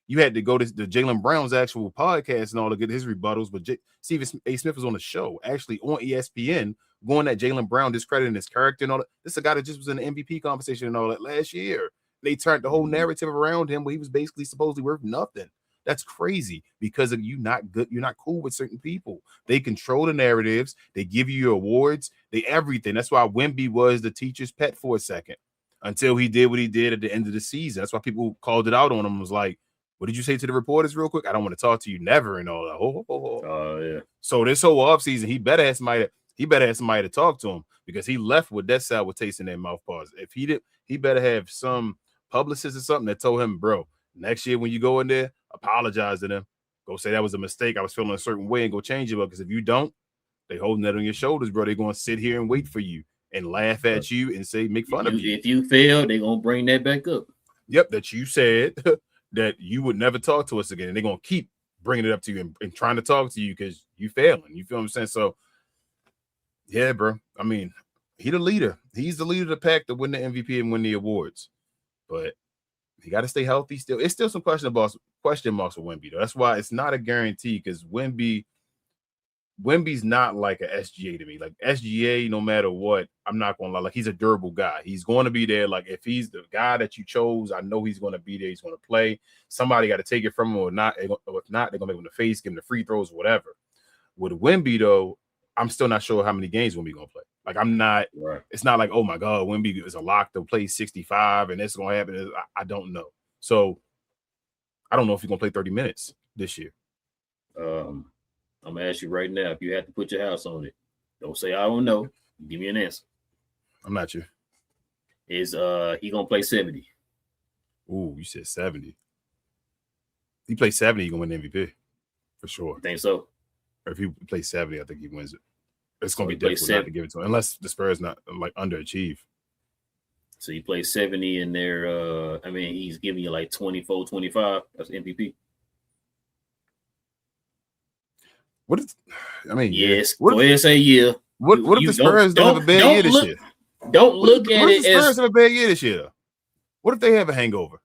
Speaker 2: You had to go to the Jaylen Brown's actual podcast and all to get his rebuttals, but Stephen A. Smith was on the show, actually on ESPN, going at Jaylen Brown, discrediting his character and all that. This is a guy that just was in the MVP conversation and all that last year. They turned the whole narrative around him where he was basically supposedly worth nothing. That's crazy because of you not good. You're not cool with certain people. They control the narratives. They give you your awards. They everything. That's why Wemby was the teacher's pet for a second until he did what he did at the end of the season. That's why people called it out on him. Was like, what did you say to the reporters real quick? I don't want to talk to you never and all that.
Speaker 1: Yeah.
Speaker 2: So this whole offseason, he better have somebody to talk to him because he left with that sour taste in their mouth. Pause. If he did, he better have some publicist or something that told him, bro, next year when you go in there, apologize to them. Go say that was a mistake. I was feeling a certain way and go change it. Because if you don't, they holding that on your shoulders, bro. They're going to sit here and wait for you and laugh at you and say, make fun of you.
Speaker 1: If you fail, they're going to bring that back up.
Speaker 2: Yep, that you said that you would never talk to us again. And they're going to keep bringing it up to you and trying to talk to you because you failing. You feel what I'm saying? So, yeah, bro. I mean, he the leader. He's the leader of the pack to win the MVP and win the awards. But he got to stay healthy still. It's still some question marks for Wemby, though. That's why it's not a guarantee because Wemby's not like a SGA to me. Like SGA, no matter what, I'm not going to lie. Like he's a durable guy. He's going to be there. Like if he's the guy that you chose, I know he's going to be there. He's going to play. Somebody got to take it from him or not. If not, they're going to make him the face, give him the free throws, whatever. With Wemby, though, I'm still not sure how many games Wemby going to play. Like I'm not. Right. It's not like, oh my God, Wemby is a lock to play 65 and it's going to happen. I don't know. So I don't know if he's going to play 30 minutes this year.
Speaker 1: I'm gonna ask you right now if you had to put your house on it. Don't say I don't know. Give me an answer.
Speaker 2: I'm not sure.
Speaker 1: Is he gonna play 70?
Speaker 2: Ooh, you said 70. If he plays 70, he's gonna win the MVP for sure.
Speaker 1: I think so.
Speaker 2: Or if he plays 70, I think he wins it. It's gonna be difficult not to give it to him unless the Spurs not like underachieve.
Speaker 1: So he plays 70 in there. I mean, he's giving you like 24, 25. That's MVP.
Speaker 2: What is? I mean,
Speaker 1: yes. Go ahead and say yeah.
Speaker 2: What if the Spurs don't have a bad year this year?
Speaker 1: Don't look at it as
Speaker 2: Spurs have a bad year this year. What if they have a hangover?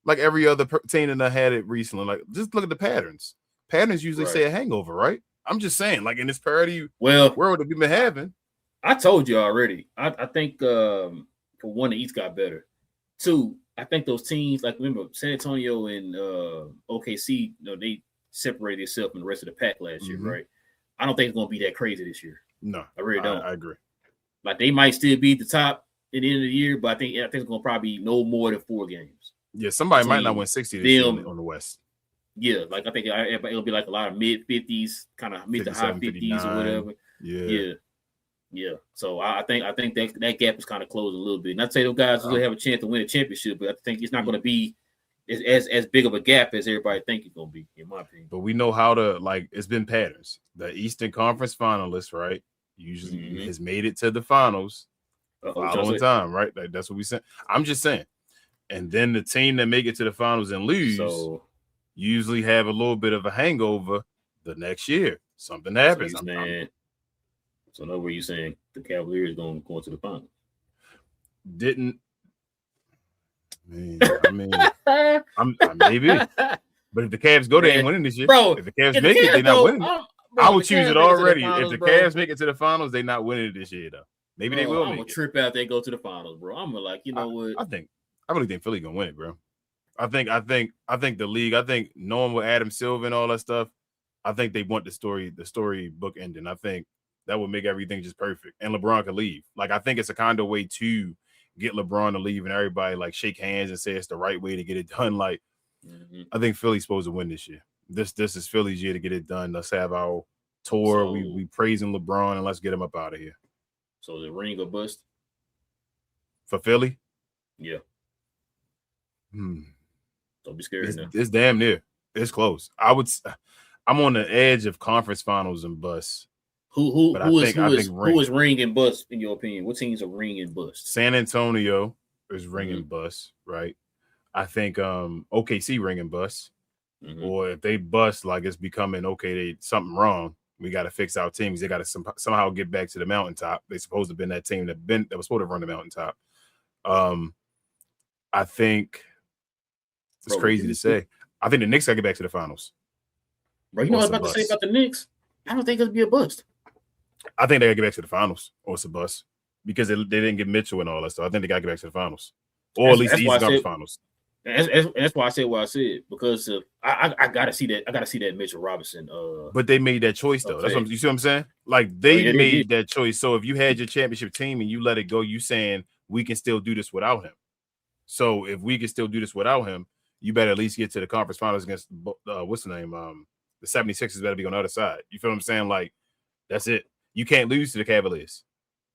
Speaker 2: Like every other team that had it recently. Like just look at the patterns. Patterns usually say a hangover, right? I'm just saying, like in this parody world that we've been having.
Speaker 1: I told you already. I think for one, the East got better. Two, I think those teams, like remember San Antonio and OKC, they separated themselves from the rest of the pack last year, right? I don't think it's going to be that crazy this year.
Speaker 2: No,
Speaker 1: I really don't.
Speaker 2: I agree.
Speaker 1: Like they might still be at the top at the end of the year, but I think it's going to probably be no more than 4 games.
Speaker 2: Yeah, somebody might not win 60 this year on the West.
Speaker 1: Yeah, like I think it'll be like a lot of mid 50s, kind of mid to high 50s or whatever. Yeah. So I think that gap is kind of closing a little bit. Not to say those guys will have a chance to win a championship, but I think it's not going to be as big of a gap as everybody think it's going to be, in my opinion.
Speaker 2: But we know how to, like, it's been patterns. The Eastern Conference finalists, right, usually has made it to the finals following time, right? Like, that's what we said. I'm just saying. And then the team that make it to the finals and lose usually have a little bit of a hangover the next year. Something happens.
Speaker 1: So now where you saying the Cavaliers going to the finals?
Speaker 2: Maybe. But if the Cavs go, they ain't winning this year.
Speaker 1: Bro,
Speaker 2: if the Cavs make it, they're not winning. I would choose it already. If the Cavs make it to the finals, they're not winning it this year, though. Maybe they will.
Speaker 1: I'm gonna trip out there and go to the finals, bro. I'm like, you know what?
Speaker 2: I really think Philly gonna win it, bro. I think the league. I think knowing what Adam Silver and all that stuff. I think they want the story book ending. I think that would make everything just perfect, and LeBron could leave. Like I think it's a kind of way to get LeBron to leave, and everybody like shake hands and say it's the right way to get it done. Like I think Philly's supposed to win this year. This is Philly's year to get it done. Let's have our tour. We praising LeBron and let's get him up out of here.
Speaker 1: So the ring or bust
Speaker 2: for Philly?
Speaker 1: Yeah. Don't be scared now.
Speaker 2: It's damn near. It's close. I'm on the edge of conference finals and bust.
Speaker 1: Who is ring and bust in your opinion? What teams are ring and bust?
Speaker 2: San Antonio is ring and bust, right? I think OKC ring and bust. Or if they bust, like it's becoming something wrong. We got to fix our teams. They got to somehow get back to the mountaintop. They supposed to have been that team that was supposed to run the mountaintop. I think it's crazy to say. I think the Knicks got to get back to the finals.
Speaker 1: Bro, you know what I was about to say about the Knicks? I don't think it'll be a bust.
Speaker 2: I think they got to get back to the finals, or it's a bust because they didn't get Mitchell and all that stuff. I think they got to get back to the finals, or at least the Eastern Conference finals.
Speaker 1: That's why I said what I said, because I gotta see that. I gotta see that Mitchell Robinson.
Speaker 2: But they made that choice though. That's what you see what I'm saying. Like they made that choice. So if you had your championship team and you let it go, you saying we can still do this without him. So if we can still do this without him, you better at least get to the conference finals against what's the name? The 76ers better be on the other side. You feel what I'm saying? Like, that's it. You can't lose to the Cavaliers.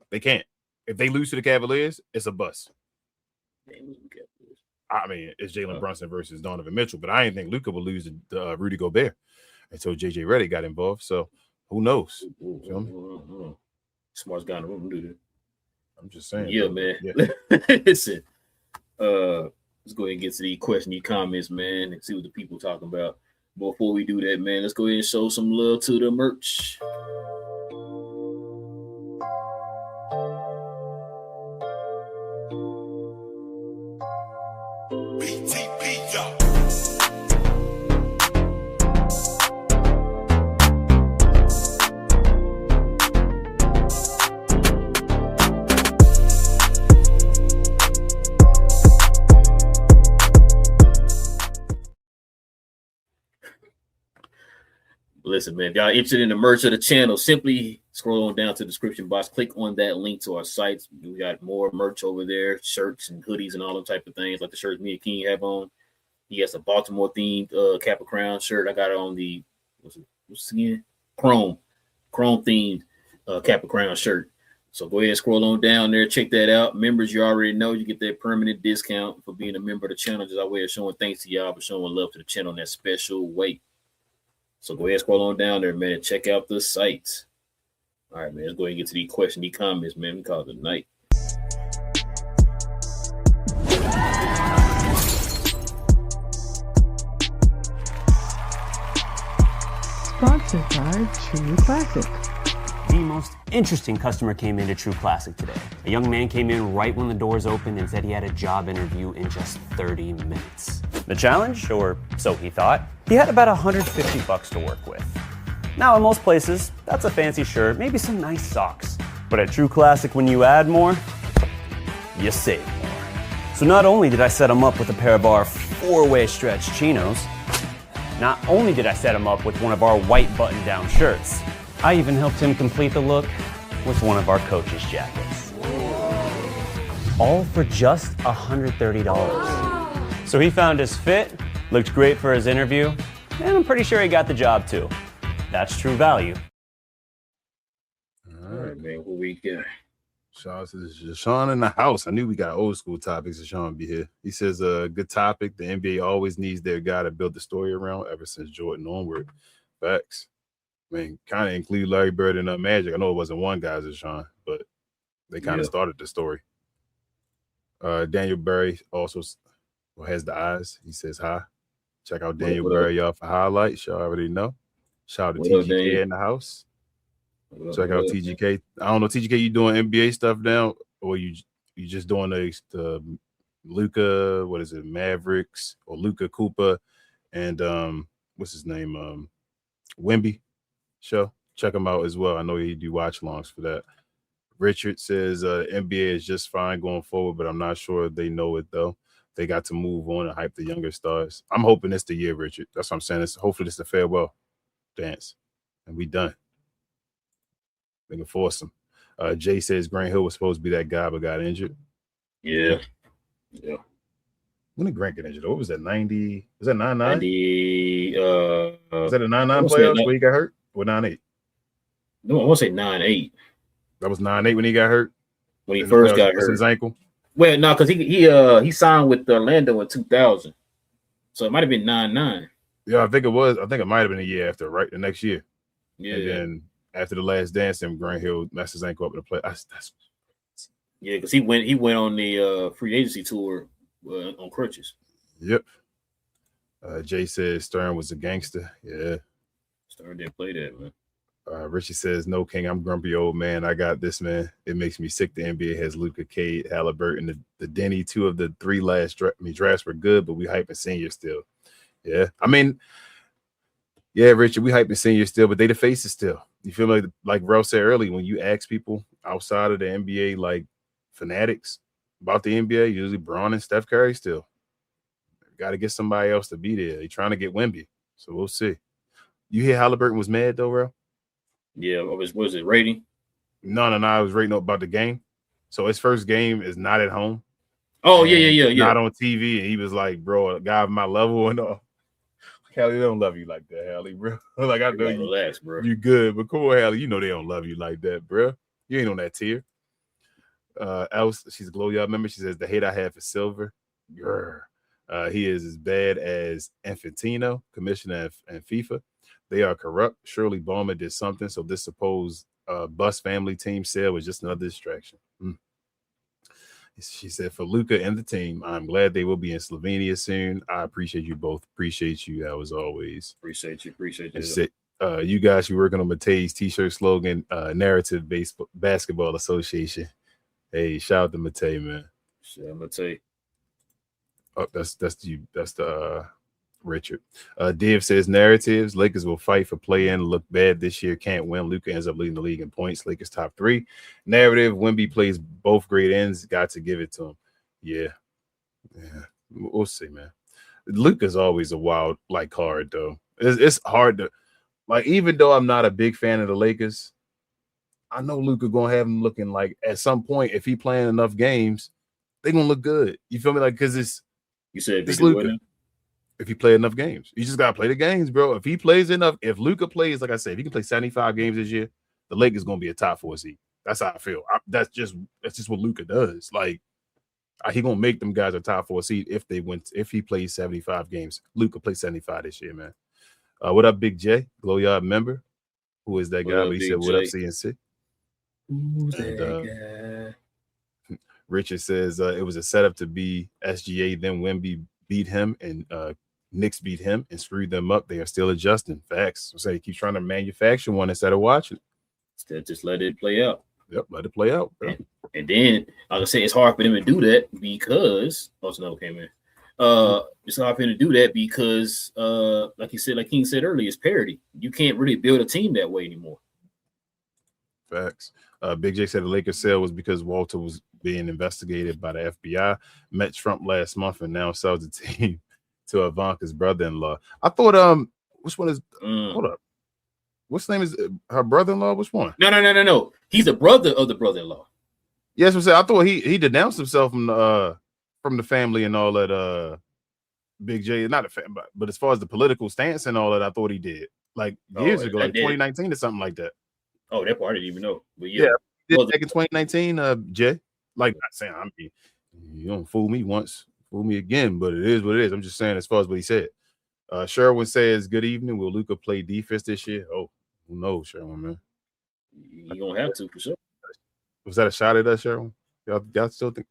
Speaker 2: They can't. If they lose to the Cavaliers, it's a bust. I mean, it's Jalen Brunson versus Donovan Mitchell, but I didn't think Luka would lose to Rudy Gobert until JJ Redick got involved. So who knows?
Speaker 1: Smartest guy in the room do that.
Speaker 2: I'm just saying.
Speaker 1: Yeah, man. Yeah. Listen, let's go ahead and get to the question, the comments, man, and see what the people talking about. Before we do that, man, let's go ahead and show some love to the merch. Listen, man, if y'all interested in the merch of the channel, simply scroll on down to the description box, click on that link to our sites. We got more merch over there, shirts and hoodies and all them type of things, like the shirts me and King have on. He has a Baltimore themed Kappa Crown shirt. I got it on the what's it again? Chrome themed Kappa Crown shirt. So go ahead and scroll on down there, check that out. Members, you already know you get that permanent discount for being a member of the channel. Just our way of showing thanks to y'all for showing love to the channel in that special way. So go ahead and scroll on down there, man, and check out the sites. All right, man, let's go ahead and get to these questions, these comments, man. We call it a night.
Speaker 4: Sponsored by True Classic.
Speaker 5: The most interesting customer came into True Classic today. A young man came in right when the doors opened and said he had a job interview in just 30 minutes. The challenge, or so he thought, he had about $150 to work with. Now in most places, that's a fancy shirt, maybe some nice socks. But at True Classic, when you add more, you save more. So not only did I set him up with a pair of our 4-way stretch chinos, not only did I set him up with one of our white button-down shirts, I even helped him complete the look with one of our coach's jackets. All for just $130. So he found his fit, looked great for his interview, and I'm pretty sure he got the job too. That's true value.
Speaker 1: All right, man, what we got?
Speaker 2: Shout out to Sean in the house. I knew we got old school topics, and Sean be here. He says, good topic. The NBA always needs their guy to build the story around ever since Jordan onward. Facts. I mean, kind of include Larry Bird and Magic. I know it wasn't one guy, Sean, but they kind of started the story. Daniel Berry also has the eyes. He says hi. Check out Daniel Berry, y'all, for highlights. Y'all already know. Shout out to TGK in the house. Check out TGK. I don't know, TGK, you doing NBA stuff now, or you just doing the Luka, what is it, Mavericks, or Luka Cooper, and what's his name, Wemby show? Check him out as well. I know he do watch longs for that. Richard says NBA is just fine going forward, but I'm not sure they know it though. They got to move on and hype the younger stars. I'm hoping it's the year, Richard. That's what I'm saying. Hopefully it's the farewell dance, and we done. They can force him. Jay says Grant Hill was supposed to be that guy, but got injured.
Speaker 1: Yeah.
Speaker 2: When did Grant get injured? What was that? 90? Was that 99?
Speaker 1: 90.
Speaker 2: Was that a 99 playoffs where he got hurt? Or 98?
Speaker 1: No, I want to say 9-8.
Speaker 2: That was 9-8 when he got hurt.
Speaker 1: When he first got hurt,
Speaker 2: his ankle.
Speaker 1: Well, no, because he signed with Orlando in 2000, so it might have been 9-9.
Speaker 2: Yeah, I think it was. I think it might have been a year after, right? The next year.
Speaker 1: Yeah.
Speaker 2: And then after the last dance, then Grant Hill messed his ankle up in the play.
Speaker 1: Yeah, because he went on the free agency tour on crutches.
Speaker 2: Yep. Jay says Stern was a gangster. Yeah.
Speaker 1: Stern didn't play that, man.
Speaker 2: Richie says, no, King, I'm grumpy old man. I got this, man. It makes me sick. The NBA has Luka, Cade, Halliburton, the Denny. 2 of the 3 last drafts were good, but we hyping seniors still. Yeah. I mean, yeah, Richard, we hyping seniors still, but they the faces still. You feel like Rel said earlier, when you ask people outside of the NBA, like fanatics about the NBA, usually Braun and Steph Curry still. Got to get somebody else to be there. They're trying to get Wemby, so we'll see. You hear Halliburton was mad though, Rel?
Speaker 1: Yeah, was it rating?
Speaker 2: No. I was rating up about the game. So his first game is not at home.
Speaker 1: Oh,
Speaker 2: and
Speaker 1: yeah.
Speaker 2: not on TV. And he was like, bro, a guy of my level and all. Hallie, they don't love you like that, Hallie, bro. Like, I know you,
Speaker 1: relax, bro.
Speaker 2: You good, but come on, Hallie, you know they don't love you like that, bro. You ain't on that tier. Else, she's a Glow Yard member. She says, the hate I have for Silver. Grr. He is as bad as Infantino, commissioner and FIFA. They are corrupt. Surely Ballmer did something, so this supposed bus family team sale was just another distraction. She said, for Luka and the team, I'm glad they will be in Slovenia soon. I appreciate you both. Appreciate you, as always.
Speaker 1: Appreciate you.
Speaker 2: Said, you guys, you working on Matei's t-shirt slogan, Narrative Basketball Association. Hey, shout out to Matei, man.
Speaker 1: Shout out Matei.
Speaker 2: Oh, that's the Richard. Dave says narratives. Lakers will fight for play-in. Look bad this year. Can't win. Luka ends up leading the league in points. Lakers top 3. Narrative. Wemby plays both great ends. Got to give it to him. Yeah. We'll see, man. Luka's always a wild card though. It's hard to even though I'm not a big fan of the Lakers, I know Luka gonna have him looking like at some point if he playing enough games, they gonna look good. You feel me? Because it's
Speaker 1: you said
Speaker 2: it's Luka. If he play enough games, you just gotta play the games, bro. If he plays enough, if Luka plays, like I said, if he can play 75 games this year, the Lakers gonna be a top 4 seed. That's how I feel. That's just what Luka does. He gonna make them guys a top 4 seed if he plays 75 games. Luka plays 75 this year, man. What up, Big J, Glow Yard member? Who is that guy? But he said, "What up, CNC?"
Speaker 1: Who's that guy?
Speaker 2: Richard says it was a setup to be SGA. Then Wemby beat him and Knicks beat him and screwed them up. They are still adjusting. Facts. So he keeps trying to manufacture one instead of watching.
Speaker 1: Instead, just let it play out.
Speaker 2: Yep, let it play out. Bro.
Speaker 1: And then, like I say, it's hard for them to do that because Another came in. It's hard for him to do that because, like King said earlier, it's parity. You can't really build a team that way anymore.
Speaker 2: Facts. Big J said the Lakers sale was because Walter was being investigated by the FBI. Met Trump last month and now sells the team to Ivanka's brother-in-law. I thought, which one is? Hold up. What's the name is her brother-in-law? Which one?
Speaker 1: No. He's the brother of the brother-in-law.
Speaker 2: Yes, I thought he denounced himself from the family and all that. Big J, not a fan, but as far as the political stance and all that, I thought he did years ago, 2019 or something like that.
Speaker 1: Oh, that part I didn't even know. But yeah,
Speaker 2: back in 2019, Jay. Not saying you don't fool me once, fool me again, but it is what it is. I'm just saying as far as what he said. Sherwin says, "Good evening. Will Luka play defense this year?" Oh, who knows, Sherwin, man?
Speaker 1: You gonna have to for sure.
Speaker 2: Was that a shot at us, Sherwin? Y'all still think?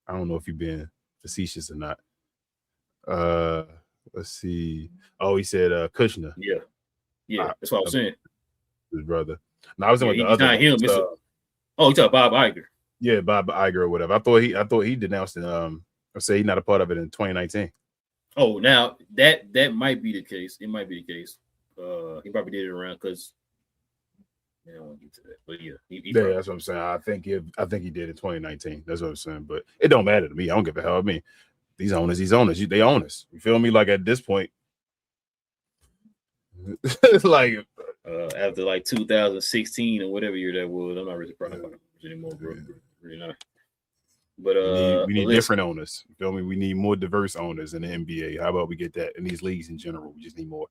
Speaker 2: I don't know if you're being facetious or not. Let's see. Oh, he said Kushner.
Speaker 1: Yeah. That's what I was saying.
Speaker 2: His brother. No, I was talking
Speaker 1: the other. Not him. You talking Bob Iger?
Speaker 2: Yeah, Bob Iger or whatever. I thought he denounced it. Or say he's not a part of it in 2019.
Speaker 1: Oh, now that might be the case. It might be the case. He probably did it around because. I don't want to get to that, but yeah,
Speaker 2: that's what I'm saying. I think he did in 2019. That's what I'm saying. But it don't matter to me. I don't give a hell. I mean, these owners. They own us. You feel me? Like at this point,
Speaker 1: after 2016 or whatever year that was, I'm not really proud of it anymore, bro. Really not. But
Speaker 2: we need different owners. You feel me? We need more diverse owners in the NBA. How about we get that in these leagues in general? We just need more.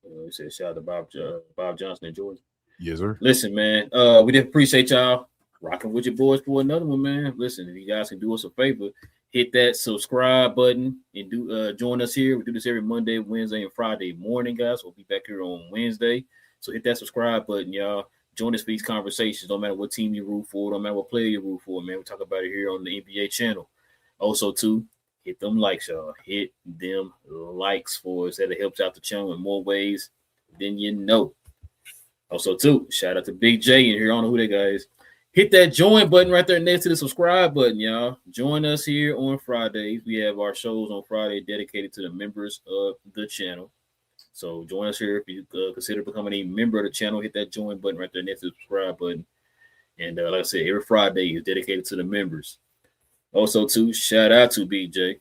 Speaker 1: He said, shout out to Bob Johnson in Georgia.
Speaker 2: Yes, sir.
Speaker 1: Listen, man, we did appreciate y'all rocking with your boys for another one, man. Listen, if you guys can do us a favor, hit that subscribe button and do join us here. We do this every Monday, Wednesday, and Friday morning, guys. We'll be back here on Wednesday. So hit that subscribe button, y'all. Join us for these conversations. Don't matter what team you root for, don't matter what player you root for, man. We talk about it here on the NBA channel. Also, too, hit them likes, y'all. Hit them likes for us. That helps out the channel in more ways than you know. Also, too, shout out to Big J in here. I don't know who that guy is. Hit that join button right there next to the subscribe button, y'all. Join us here on Fridays. We have our shows on Friday dedicated to the members of the channel. So join us here if you consider becoming a member of the channel. Hit that join button right there next to the subscribe button. And like I said, every Friday is dedicated to the members. Also, too, shout out to BJ,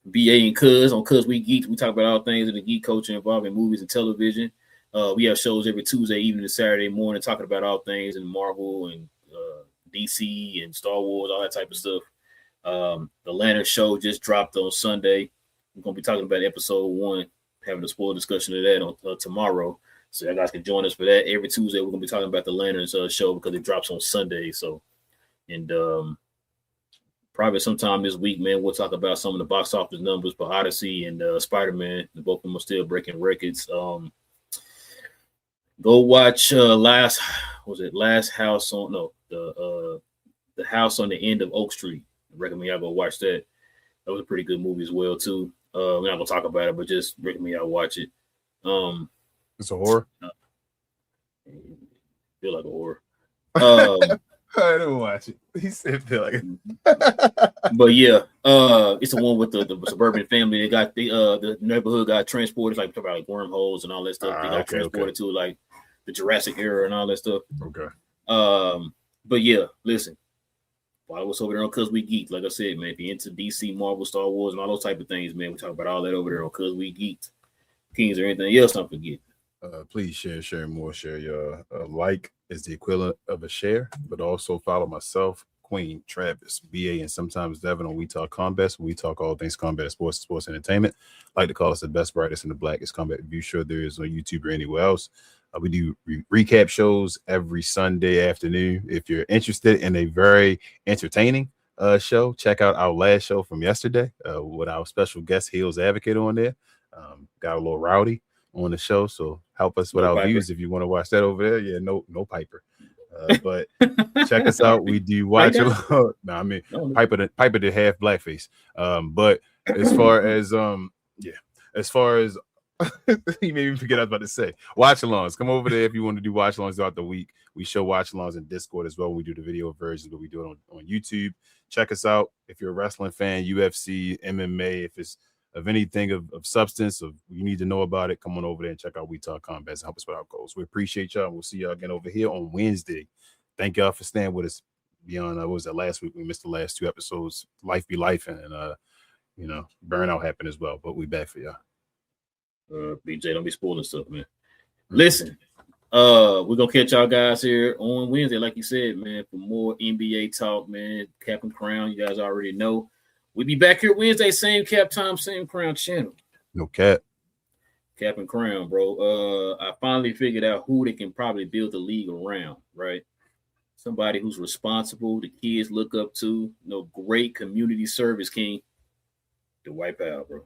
Speaker 1: BA and Cuz on Cuz We Geek. We talk about all things in the geek culture involving movies and television. We have shows every Tuesday evening and Saturday morning talking about all things in Marvel and DC and Star Wars, all that type of stuff. The Lantern Show just dropped on Sunday. We're gonna be talking about episode 1, having a spoiler discussion of that on tomorrow. So you guys can join us for that. Every Tuesday we're gonna be talking about the Lanterns show because it drops on Sunday. So, and probably sometime this week, man, we'll talk about some of the box office numbers for Odyssey and Spider-Man. Both of them are still breaking records. Go watch last house on the house on the end of Oak Street. I recommend y'all go watch that. That was a pretty good movie as well too. We're not gonna talk about it, but just recommend y'all watch it.
Speaker 2: It's a horror.
Speaker 1: Feel like a horror.
Speaker 2: I didn't watch it. He said feel like it.
Speaker 1: But yeah, it's the one with the suburban family. They got the neighborhood got transported, like talk about like wormholes and all that stuff. They got transported to like the Jurassic era and all that stuff.
Speaker 2: Okay.
Speaker 1: But yeah, listen. Follow us over there on Cause We Geek. Like I said, man, if you're into DC, Marvel, Star Wars, and all those type of things, man, we talk about all that over there on Cause We Geek. Kings or anything else, don't forget.
Speaker 2: Please share more. Share your like is the equivalent of a share, but also follow myself, Queen, Travis, BA, and sometimes Devin on We Talk Combat. We talk all things combat sports entertainment. I like to call us the best, brightest, and the blackest combat review show there is on YouTube or anywhere else. We do recap shows every Sunday afternoon. If you're interested in a very entertaining show, check out our last show from yesterday with our special guest, Hills Advocate, on there. Got a little rowdy on the show, so help us with our views if you want to watch that over there. Yeah, no Piper. But check us out. We do watch it. Piper did half blackface. But as far as he made me forget what I was about to say. Watch alongs. Come over there if you want to do watch alongs throughout the week. We show watch alongs in Discord as well. We do the video versions, but we do it on YouTube. Check us out if you're a wrestling fan, UFC, MMA, if it's of anything of substance, of you need to know about it, come on over there and check out We Talk Combat and help us with our goals. We appreciate y'all. We'll see y'all again over here on Wednesday. Thank y'all for staying with us beyond what was that last week? We missed the last 2 episodes. Life be life, and burnout happened as well. But we back for y'all.
Speaker 1: BJ, don't be spoiling stuff, man. Listen, we're gonna catch y'all guys here on Wednesday, like you said, man, for more NBA talk, man. Cap and Crown, you guys already know. We'll be back here Wednesday, same cap time, same crown channel.
Speaker 2: No cap.
Speaker 1: Cap and Crown, bro. I finally figured out who they can probably build the league around, right? Somebody who's responsible, the kids look up to, great community service, King. The White Powell, bro.